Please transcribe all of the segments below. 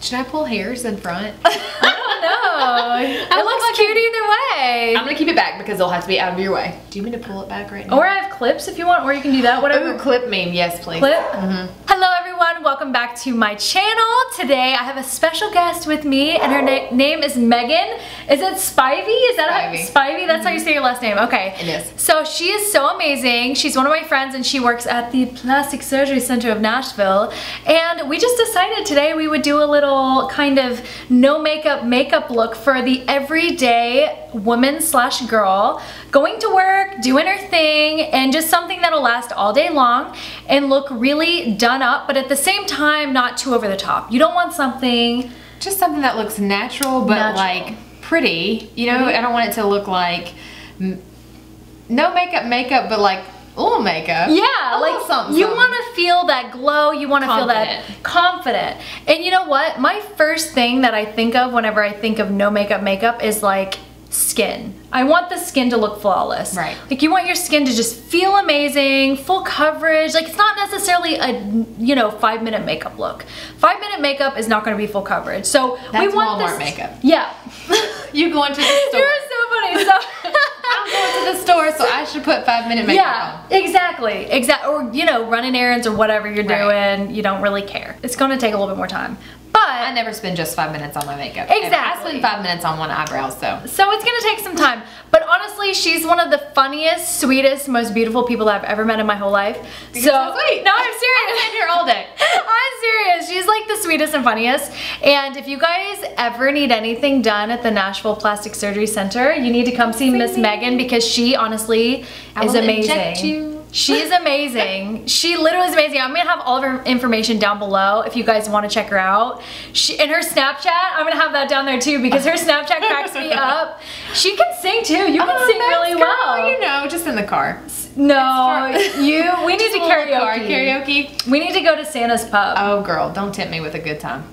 Should I pull hairs in front? I don't know. It looks cute either way. I'm gonna keep it back because it'll have to be out of your way. Do you mean to pull it back right now? Or I have clips if you want, or you can do that, whatever. Ooh, clip meme, yes please. Clip? Hello everyone, welcome back to my channel. Today I have a special guest with me and her name is Megan. Is it Spivey? Is that Spivey? That's how you say your last name, okay. It is. So she is so amazing. She's one of my friends and she works at the Plastic Surgery Center of Nashville. And we just decided today we would do a little kind of no makeup look for the everyday woman slash girl going to work, doing her thing, and just something that'll last all day long and look really done up, but at the same time not too over the top. You don't want something, just something that looks natural but like pretty, you know. I don't want it to look like no makeup but like little makeup. Yeah, like something. You want to feel that glow, you want to feel that confident. And you know what? My first thing that I think of whenever I think of no makeup is like skin. I want the skin to look flawless. Right. Like you want your skin to just feel amazing, full coverage. Like it's not necessarily a, you know, 5-minute makeup look. 5-minute makeup is not going to be full coverage. So that's we want Walmart this makeup. Yeah. You going to the store. You're so funny. So I'm going to the store, so I should put 5-minute makeup on. Yeah, exactly. Or, you know, running errands or whatever you're doing, you don't really care. It's going to take a little bit more time. But I never spend just 5 minutes on my makeup. Exactly. I spend 5 minutes on one eyebrow, so it's gonna take some time. But honestly, she's one of the funniest, sweetest, most beautiful people that I've ever met in my whole life. So sweet. No, I'm serious. I've been here all day. I'm serious. She's like the sweetest and funniest. And if you guys ever need anything done at the Nashville Plastic Surgery Center, you need to come see Miss Megan because she honestly is amazing. She's amazing. She literally is amazing. I'm gonna have all of her information down below if you guys want to check her out. And her Snapchat, I'm gonna have that down there too because her Snapchat cracks me up. She can sing too. You can sing really well. You know, just in the car. No, we need to karaoke. We need to go to Santa's pub. Oh girl, don't tempt me with a good time.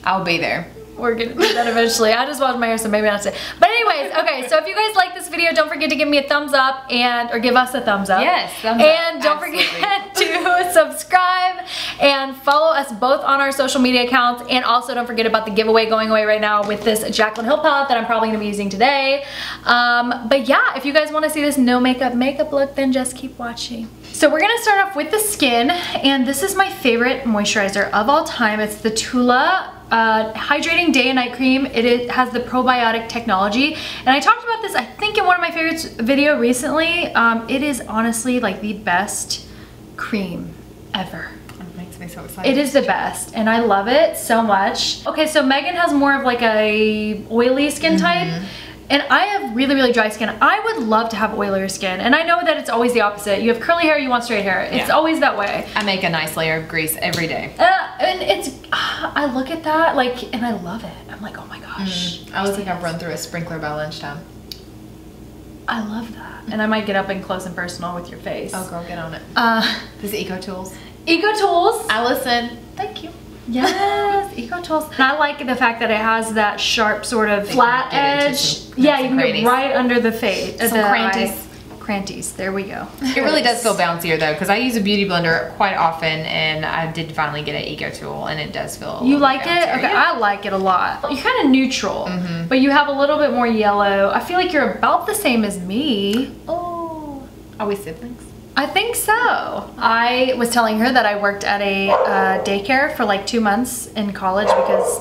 I'll be there. We're gonna do that eventually. I just washed my hair, so maybe not today. But anyways, okay, so if you guys like this video, don't forget to give me a thumbs up or give us a thumbs up. Yes, thumbs up. And don't forget to subscribe and follow us both on our social media accounts. And also don't forget about the giveaway going away right now with this Jaclyn Hill palette that I'm probably gonna be using today. But yeah, if you guys wanna see this no makeup look, then just keep watching. So we're gonna start off with the skin, and this is my favorite moisturizer of all time. It's the Tula Hydrating Day and Night Cream. It has the probiotic technology, and I talked about this I think in one of my favorites video recently. It is honestly like the best cream ever. It makes me so excited. It is the best, and I love it so much. Okay, so Megan has more of like a oily skin type. And I have really, really dry skin. I would love to have oilier skin. And I know that it's always the opposite. You have curly hair, you want straight hair. It's always that way. I make a nice layer of grease every day. And it's, I look at that, like, and I love it. I'm like, oh my gosh. I was like, I've run through a sprinkler by lunchtime. I love that. And I might get up and close and personal with your face. Oh girl, get on it. This is Eco Tools. Eco Tools. I listen. Thank you. Yes, Eco Tools. And I like the fact that it has that sharp sort of flat edge. Yeah, you can get right under the face. Some cranties. Cranties, there we go. It really does feel bouncier though, because I use a beauty blender quite often, and I did finally get an Eco Tool, and it does feel a You like it? bouncier. Okay, yeah. I like it a lot. You're kind of neutral, but you have a little bit more yellow. I feel like you're about the same as me. Oh, are we siblings? I think so. I was telling her that I worked at a daycare for like 2 months in college because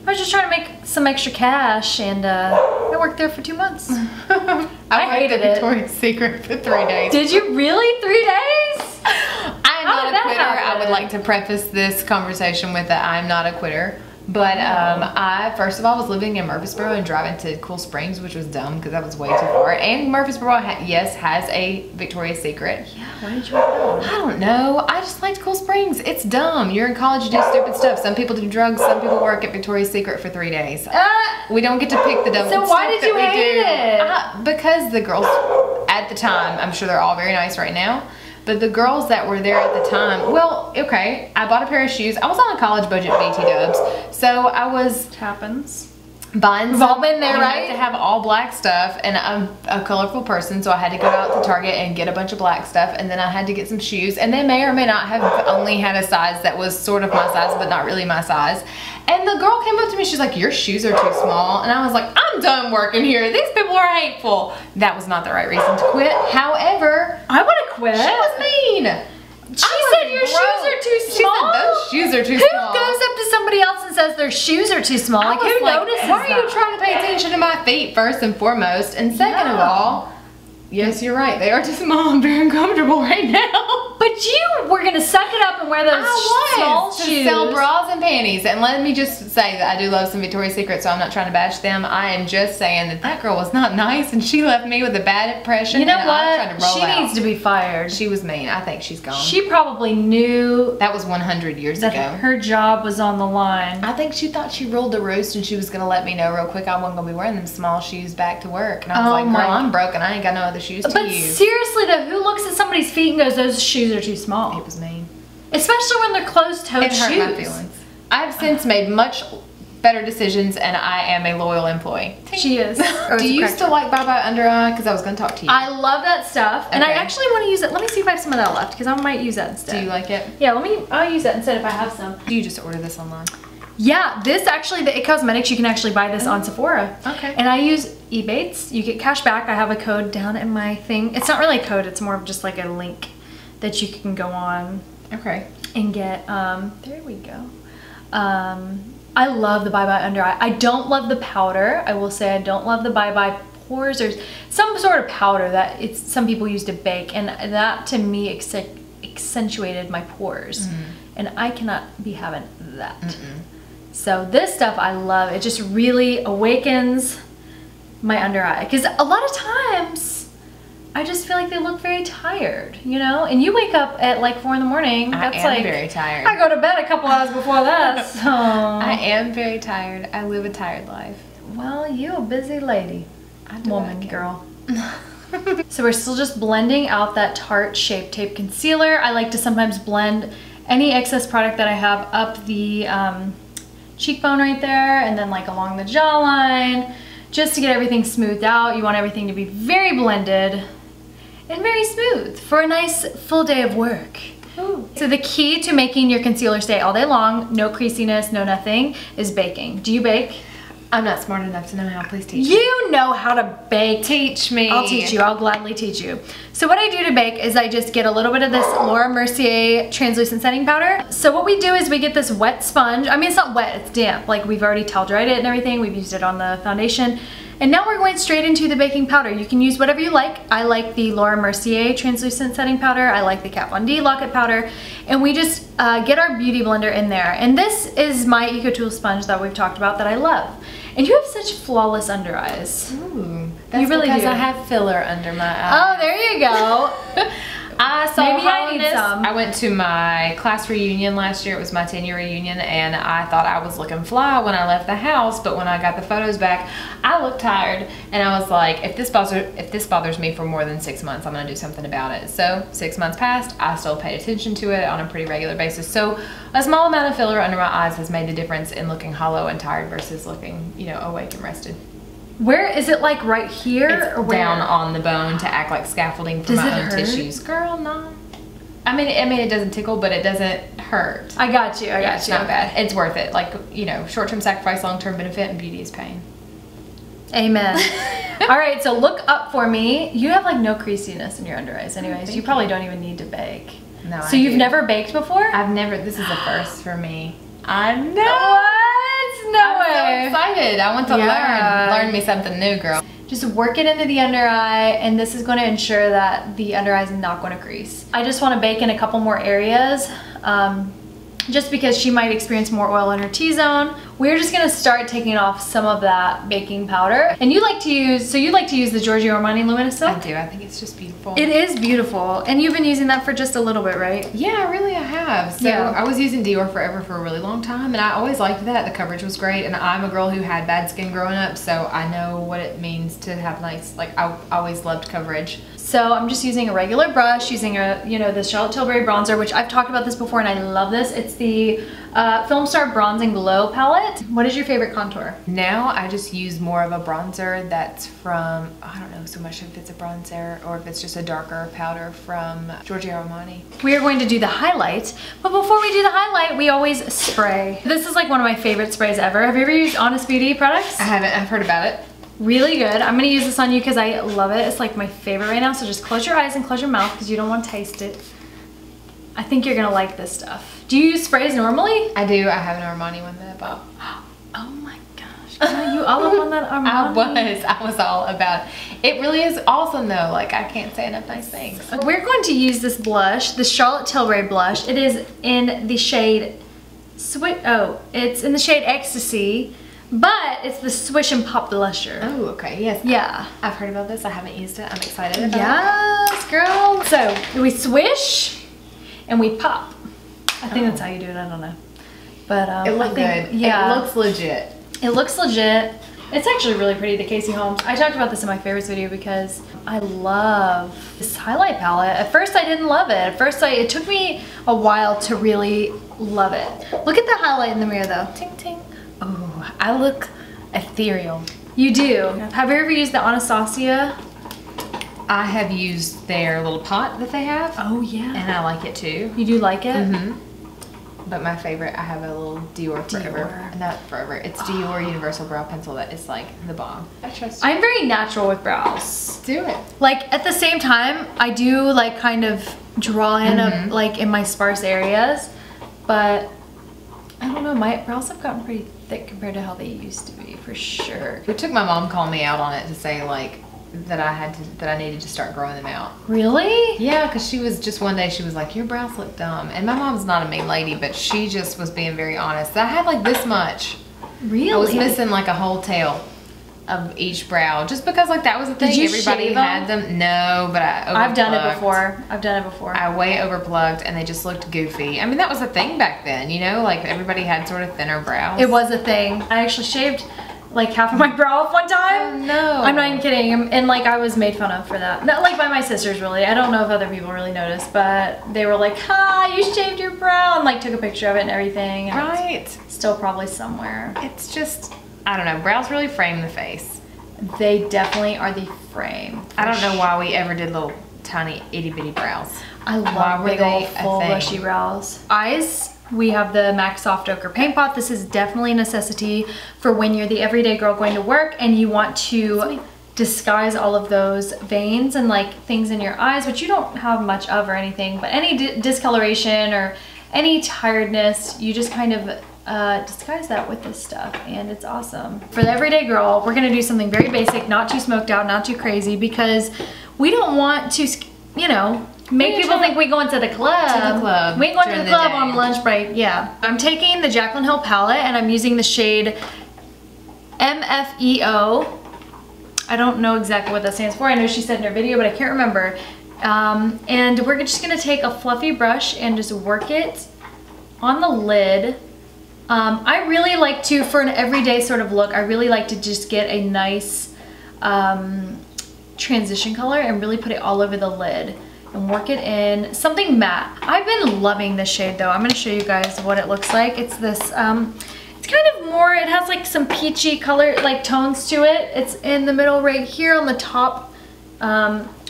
I was just trying to make some extra cash, and I worked there for 2 months. I hated it. Victoria's Secret for 3 days. Did you really? 3 days? I'm not a quitter. I would like to preface this conversation with that I'm not a quitter. But I, first of all, was living in Murfreesboro and driving to Cool Springs, which was dumb because that was way too far. And Murfreesboro, yes, has a Victoria's Secret. Yeah, why did you go? I don't know. I just liked Cool Springs. It's dumb. You're in college, you do stupid stuff. Some people do drugs. Some people work at Victoria's Secret for 3 days. We don't get to pick the dumb stuff. So why did you hate it? Because the girls at the time, I'm sure they're all very nice right now, but the girls that were there at the time, well, okay, I bought a pair of shoes. I was on a college budget, BT dubs, so I was... It happens. buying We've all been there, right? I had to have all black stuff, and I'm a colorful person, so I had to go out to Target and get a bunch of black stuff, and then I had to get some shoes, and they may or may not have only had a size that was sort of my size, but not really my size. And the girl came up to me, she's like, your shoes are too small. And I was like, I'm done working here. These people are hateful. That was not the right reason to quit. However, I want to quit. she was mean. She said your shoes are too small. She said those shoes are too small. Who goes up to somebody else and says their shoes are too small? Like, who notices why that? are you trying to pay attention to my feet first and foremost? And second of all, yes, you're right. They are too small. I'm very uncomfortable right now. But you were going to suck it up and wear those small shoes. To sell bras and panties. And let me just say that I do love some Victoria's Secret, so I'm not trying to bash them. I am just saying that that girl was not nice, and she left me with a bad impression. You know and what? I'm trying to roll she out. needs to be fired. She was mean. I think she's gone. She probably knew that was 100 years that ago. Her job was on the line. I think she thought she ruled the roost, and she was going to let me know real quick I wasn't going to be wearing them small shoes back to work. And I was like, girl, I'm broke and I ain't got no other shoes to use. Seriously though, who looks at somebody's feet and goes, those shoes are too small? It was mean. Especially when they're closed-toed shoes. It hurt my feelings. I've since made much better decisions, and I am a loyal employee. She is. Do you still like Bye Bye Undereye? Because I was going to talk to you. I love that stuff, and I actually want to use it. Let me see if I have some of that left, because I might use that instead. Do you like it? Yeah, I'll use that instead if I have some. Do you just order this online? Yeah, this actually, the Cosmetics, you can actually buy this on Sephora. Okay. And I use EBATES. You get cashback. I have a code down in my thing. It's not really a code, it's more of just like a link that you can go on. Okay. And get, there we go. I love the Bye Bye Under Eye. I don't love the powder. I will say I don't love the Bye Bye pores. There's some sort of powder that some people use to bake, and that to me accentuated my pores. And I cannot be having that. So this stuff I love. It just really awakens my under eye, because a lot of times I just feel like they look very tired, you know? And you wake up at like 4 in the morning. That's I am very tired. I go to bed a couple hours before that, so. I am very tired. I live a tired life. Well, you a busy lady. Woman, girl. So we're still just blending out that Tarte Shape Tape Concealer. I like to sometimes blend any excess product that I have up the cheekbone right there, and then like along the jawline, just to get everything smoothed out. You want everything to be very blended and very smooth for a nice full day of work. Ooh. So the key to making your concealer stay all day long, no creasiness, no nothing, is baking. Do you bake? I'm not smart enough to know how. Please teach me. You know how to bake. Teach me. I'll teach you. I'll gladly teach you. So what I do to bake is I just get a little bit of this Laura Mercier translucent setting powder. So what we do is we get this wet sponge. I mean, it's not wet, it's damp. Like, we've already towel dried it and everything. We've used it on the foundation. And now we're going straight into the baking powder. You can use whatever you like. I like the Laura Mercier translucent setting powder. I like the Kat Von D locket powder. And we just get our beauty blender in there. And this is my EcoTool sponge that we've talked about that I love. And you have such flawless under eyes. Ooh, that's you really because do. I have filler under my eyes. Oh, there you go. I saw Maybe I need some. I went to my class reunion last year. It was my 10-year reunion, and I thought I was looking fly when I left the house, but when I got the photos back, I looked tired, and I was like, if this bothers me for more than 6 months, I'm gonna do something about it. So 6 months passed, I still paid attention to it on a pretty regular basis. So a small amount of filler under my eyes has made the difference in looking hollow and tired versus looking, you know, awake and rested. Where is it, like right here? It's or where? down on the bone to act like scaffolding for my own tissues. Girl, no. I mean, it doesn't tickle, but it doesn't hurt. I got you. It's not bad. It's worth it. Like, you know, short-term sacrifice, long-term benefit, and beauty is pain. Amen. All right, so look up for me. You have like no creasiness in your under eyes anyways. You probably don't even need to bake. No, so you've never baked before? I've never. This is a first for me. I know. What? No way. I'm so excited. I want to learn me something new, girl. Just work it into the under eye, and this is going to ensure that the under eye is not going to crease. I just want to bake in a couple more areas, just because she might experience more oil in her T-zone. We're just going to start taking off some of that baking powder. And you like to use the Giorgio Armani Luminous silk? I do. I think it's just beautiful. It is beautiful. And you've been using that for just a little bit, right? Yeah, really I have. So I was using Dior Forever for a really long time, and I always liked that. The coverage was great, and I'm a girl who had bad skin growing up, so I know what it means to have nice, like, I always loved coverage. So I'm just using a regular brush, using a, you know, the Charlotte Tilbury bronzer, which I've talked about this before and I love this. It's the Film Star Bronze and Glow palette. What is your favorite contour? Now I just use more of a bronzer that's from, I don't know so much if it's a bronzer or if it's just a darker powder from Giorgio Armani. We are going to do the highlight, but before we do the highlight, we always spray. This is like one of my favorite sprays ever. Have you ever used Honest Beauty products? I haven't, I've heard about it. Really good. I'm gonna use this on you because I love it. It's like my favorite right now, so just close your eyes and close your mouth because you don't want to taste it. I think you're gonna like this stuff. Do you use sprays normally? I do. I have an Armani one that I bought. Oh my gosh. Are you all up on that Armani? I was all about it. It really is awesome though. Like, I can't say enough nice things. We're going to use this blush, the Charlotte Tilbury blush. It is in the shade it's in the shade Ecstasy, but it's the Swish and Pop blusher. Oh, okay. Yes. Yeah. I've heard about this. I haven't used it. I'm excited about it. Yes, girl. So we swish and we pop. I think that's how you do it. I don't know. But it looks good. Yeah. It looks legit. It looks legit. It's actually really pretty, the Casey Holmes. I talked about this in my favorites video because I love this highlight palette. At first I didn't love it. At first it took me a while to really love it. Look at the highlight in the mirror though. Ting ting. Oh, I look ethereal. You do. Yeah. Have you ever used the Anastasia? I have used their little pot that they have. Oh yeah. And I like it too. You do like it? Mm-hmm. But my favorite, I have a little Dior Forever. Not Forever. It's Dior Universal Brow Pencil that is like the bomb. I trust you. I'm very natural with brows. Do it. Like at the same time, I do like kind of draw in like in my sparse areas, but I don't know, my brows have gotten pretty thick compared to how they used to be, for sure. It took my mom calling me out on it to say like that I needed to start growing them out. Really? Yeah, because she was just one day she was like, your brows look dumb. And my mom's not a mean lady, but she just was being very honest. I had like this much. Really? I was missing like a whole tail of each brow just because like that was the thing. Did you Everybody shave had them? No, but I've done it before. I've done it before. I way overplugged and they just looked goofy. I mean, that was a thing back then, you know, like everybody had sort of thinner brows. It was a thing. I actually shaved like half of my brow off one time. Oh no. I'm not even kidding. And like I was made fun of for that. Not like by my sisters really. I don't know if other people really noticed, but they were like, ha, you shaved your brow, and like took a picture of it and everything. And right. It's still probably somewhere. It's just, I don't know, brows really frame the face. They definitely are the frame. I don't know why we ever did little tiny itty bitty brows. I love big old full bushy brows. Eyes. We have the MAC Soft Ochre Paint Pot. This is definitely a necessity for when you're the everyday girl going to work and you want to disguise all of those veins and like things in your eyes, which you don't have much of or anything, but any discoloration or any tiredness, you just kind of disguise that with this stuff, and it's awesome. For the everyday girl, we're gonna do something very basic, not too smoked out, not too crazy, because we don't want to, you know, make people think we go into the club. We ain't going to the club on lunch break. Yeah. I'm taking the Jaclyn Hill palette and I'm using the shade MFEO. I don't know exactly what that stands for. I know she said in her video, but I can't remember. And we're just gonna take a fluffy brush and just work it on the lid. I really like to, for an everyday sort of look, I really like to just get a nice transition color and really put it all over the lid and work it in. Something matte. I've been loving this shade though. I'm gonna show you guys what it looks like. It's this, it's kind of more, it has like some peachy color, like tones to it. It's in the middle right here on the top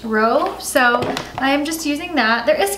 row. So I am just using that. There is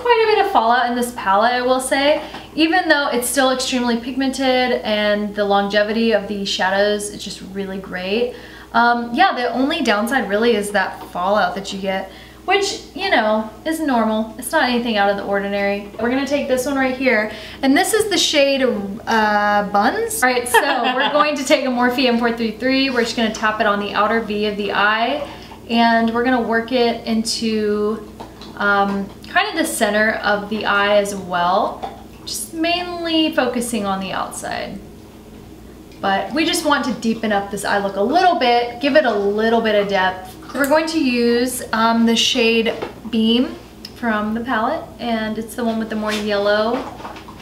quite a bit of fallout in this palette, I will say. Even though it's still extremely pigmented and the longevity of the shadows is just really great. Yeah, the only downside really is that fallout that you get, which, you know, is normal. It's not anything out of the ordinary. We're gonna take this one right here, and this is the shade Buns. All right, so we're going to take a Morphe M433. We're just gonna tap it on the outer V of the eye, and we're gonna work it into kind of the center of the eye as well, just mainly focusing on the outside. But we just want to deepen up this eye look a little bit, give it a little bit of depth. We're going to use the shade Beam from the palette, and it's the one with the more yellow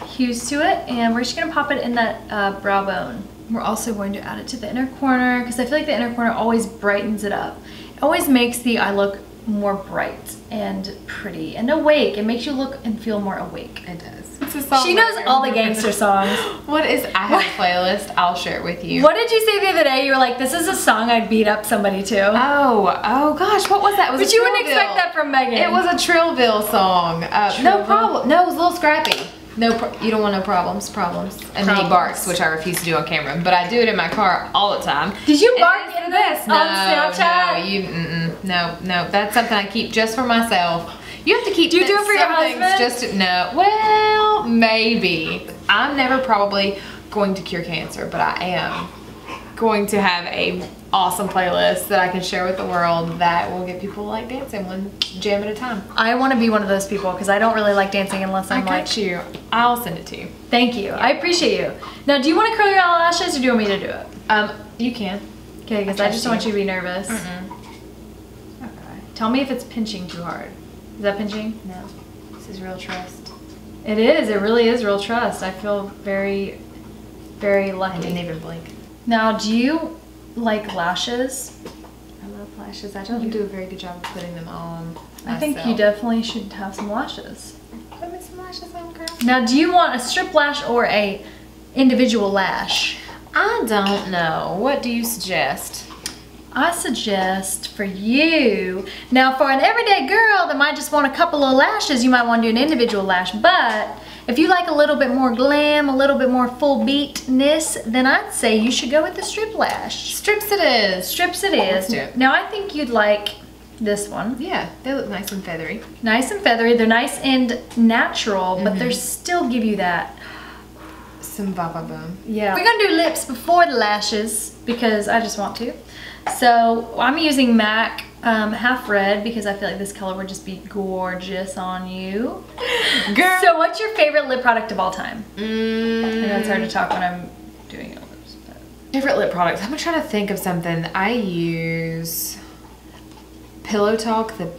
hues to it, and we're just gonna pop it in that brow bone. We're also going to add it to the inner corner because I feel like the inner corner always brightens it up. It always makes the eye look more bright and pretty and awake. It makes you look and feel more awake. It does. It's a song. She knows all the gangster songs. What is, I have a playlist. I'll share it with you. What did you say the other day? You were like, this is a song I'd beat up somebody to. Oh gosh, what was that? It was but you wouldn't expect that from Megan. It was a Trillville song. No problem. No, it was a little scrappy. No, you don't want no problems. And then he barks, which I refuse to do on camera, but I do it in my car all the time. Did you bark in this on Snapchat? No, that's something I keep just for myself. You have to keep. Do you do it for your husband? No. Well, maybe. I'm never probably going to cure cancer, but I am going to have a awesome playlist that I can share with the world that will get people like dancing one jam at a time. I want to be one of those people because I don't really like dancing unless I'm like you. I'll send it to you. Thank you. Yeah. I appreciate you. Now, do you want to curl your eyelashes or do you want me to do it? You can. Okay, because I just don't want you to be nervous. Okay. Tell me if it's pinching too hard. Is that pinching? No. This is real trust. It is. It really is real trust. I feel very, very lucky. I didn't even blink. Now, do you like lashes? I love lashes. I don't do a very good job of putting them on myself. I think you definitely should have some lashes. Put me some lashes on, girl. Now, do you want a strip lash or a individual lash? I don't know. What do you suggest? I suggest for you, now for an everyday girl that might just want a couple of lashes, you might want to do an individual lash, but if you like a little bit more glam, a little bit more full beatness, then I'd say you should go with the strip lash. Strips it is. Strips it is. Let's do it. Now I think you'd like this one. Yeah, they look nice and feathery. Nice and feathery. They're nice and natural, but they still give you that. Some baba boom. Yeah. We're gonna do lips before the lashes because I just want to. So I'm using MAC half red because I feel like this color would just be gorgeous on you. Girl. So what's your favorite lip product of all time? I know it's hard to talk when I'm doing your lips. But. Favorite lip products. I'm trying to think of something. I use Pillow Talk. The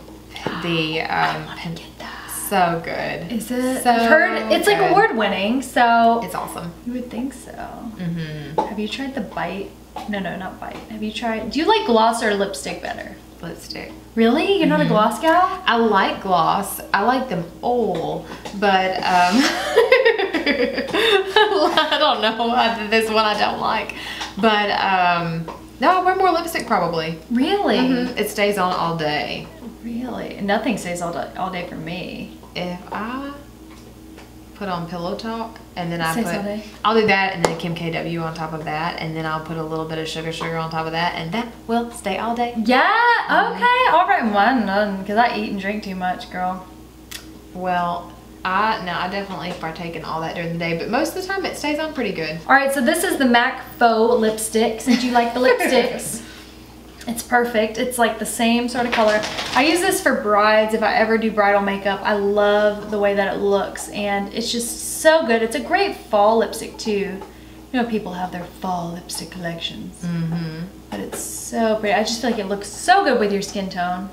so good. Is it? So I've heard it's like award winning, so it's awesome. You would think so. Have you tried the Bite? No, not Bite. Have you tried? Do you like gloss or lipstick better? Lipstick. Really? You're not a gloss gal? I like gloss. I like them all, but I don't know. This one I don't like, but no, I wear more lipstick probably. Really? It stays on all day. Really? Nothing stays all day for me. If I put on Pillow Talk and then I'll do that and then Kim KW on top of that and then I'll put a little bit of sugar on top of that and that will stay all day. Yeah, okay, all right, one, because I eat and drink too much, girl. Well, I definitely partake in all that during the day, but most of the time it stays on pretty good. All right, so this is the MAC Faux lipstick, since you like the lipsticks. It's perfect. It's like the same sort of color. I use this for brides if I ever do bridal makeup. I love the way that it looks and it's just so good. It's a great fall lipstick too. You know, people have their fall lipstick collections. But it's so pretty. I just feel like it looks so good with your skin tone.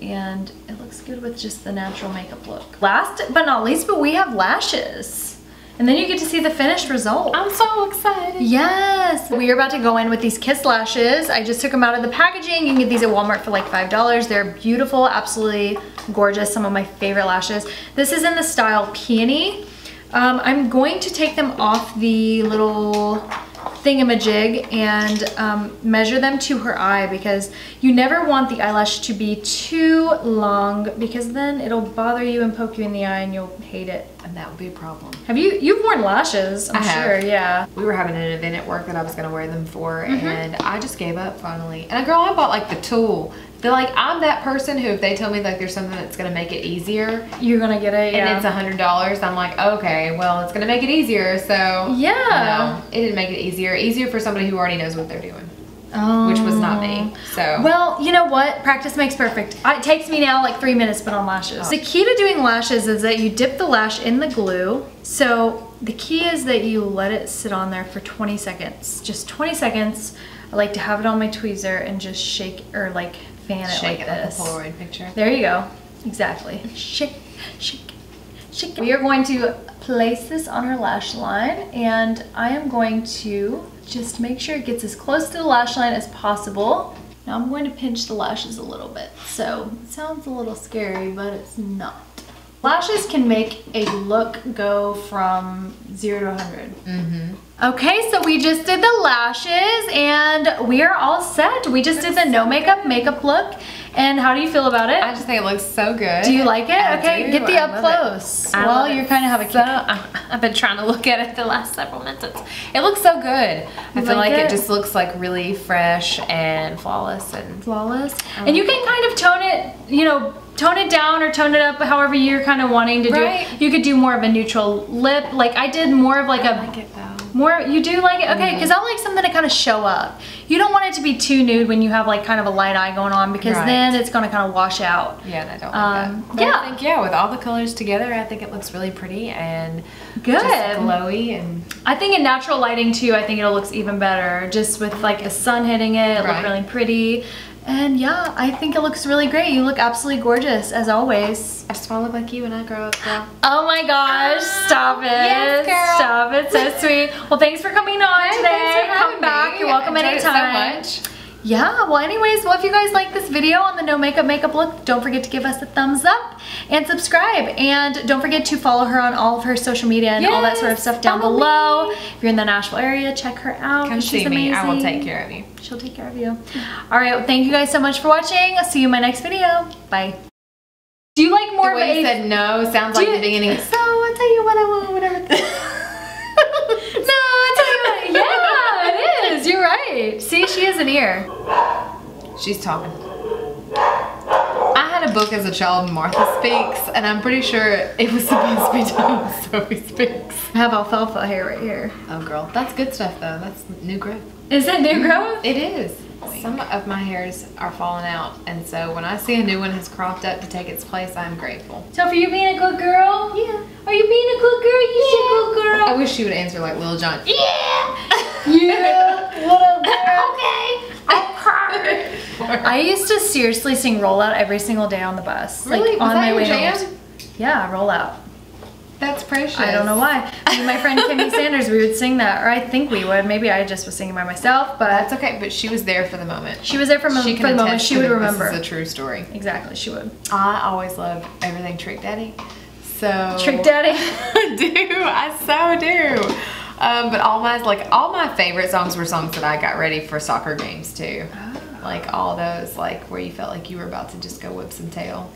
And it looks good with just the natural makeup look. Last but not least, but we have lashes. And then you get to see the finished result. I'm so excited. Yes. We are about to go in with these Kiss lashes. I just took them out of the packaging. You can get these at Walmart for like $5. They're beautiful, absolutely gorgeous. Some of my favorite lashes. This is in the style Peony. I'm going to take them off the little thingamajig and measure them to her eye because you never want the eyelash to be too long because then it'll bother you and poke you in the eye and you'll hate it. And that would be a problem. You've worn lashes, I'm sure, yeah. We were having an event at work that I was gonna wear them for and I just gave up finally. And girl, I bought like the tool. They're like, I'm that person who if they tell me like there's something that's gonna make it easier. You're gonna get it, yeah. And it's $100, I'm like, okay, well it's gonna make it easier, so. Yeah. No, it didn't make it easier. Easier for somebody who already knows what they're doing. Which was not me, so. Well, you know what? Practice makes perfect. It takes me now like 3 minutes to put on lashes. The key to doing lashes is that you dip the lash in the glue. So the key is that you let it sit on there for 20 seconds. Just 20 seconds. I like to have it on my tweezer and just shake or like fan it like this. Like a Polaroid picture. There you go. Exactly. Shake, shake, shake. We are going to place this on her lash line and I am going to just make sure it gets as close to the lash line as possible. Now I'm going to pinch the lashes a little bit. So it sounds a little scary, but it's not. Lashes can make a look go from 0 to 100. Okay, so we just did the lashes and we are all set. We just did the no makeup look. And how do you feel about it? I just think it looks so good. Do you like it? Okay, get the up close. Well, you kind of have a kick. I've been trying to look at it the last several minutes. It looks so good. I feel like it just looks like really fresh and flawless. And you can kind of tone it, you know, tone it down or tone it up however you're kind of wanting to do it. You could do more of a neutral lip. Like I did more of like a... I like it though. More, you do like it? Okay, because I like something to kind of show up. You don't want it to be too nude when you have like kind of a light eye going on because then it's going to kind of wash out. Yeah, and I don't like that. But I think, with all the colors together, I think it looks really pretty and just glowy. And I think in natural lighting too, I think it looks even better. Just with like the sun hitting it, it looks really pretty. And yeah, I think it looks really great. You look absolutely gorgeous, as always. I just want to look like you when I grow up, girl. Oh my gosh, stop it. Yes, girl. Stop it, so sweet. Well, thanks for coming on today. Come back, you're welcome anytime. So much. Yeah, well anyways, if you guys like this video on the no makeup look, don't forget to give us a thumbs up and subscribe. And don't forget to follow her on all of her social media and all that sort of stuff down below. If you're in the Nashville area, check her out. Come see me, I will take care of you. She'll take care of you. All right, well, thank you guys so much for watching. I'll see you in my next video. Bye. Do you like more the way you said no sounds like the beginning. So I'll tell you what I want, whatever. No, I'll tell you what. Yeah, it is. You're right. See, she has an ear. She's talking. I had a book as a child, Martha Speaks, and I'm pretty sure it was supposed to be titled Sophie Speaks. I have alfalfa hair right here. Oh girl, that's good stuff though. That's new growth. Is it new growth? It is. Some of my hairs are falling out, and so when I see a new one has cropped up to take its place, I'm grateful. So for you being a good girl? Yeah. Are you being a good girl? You a good girl. I wish she would answer like Lil Jon. Yeah. Yeah. What up, girl? Okay. I used to seriously sing Rollout every single day on the bus. Really? Like, on my way jam? home. Yeah, Rollout. That's precious. I don't know why. Me and my friend Kimmy Sanders, we would sing that, or I think we would. Maybe I just was singing by myself, but that's okay. But she was there for the moment. She was there for the moment. She would remember. This is a true story. Exactly, she would. I always loved everything Trick Daddy. So Trick Daddy. I do. I so do. But all my favorite songs were songs that I got ready for soccer games too. Like all those, like where you felt like you were about to just go whip some tail.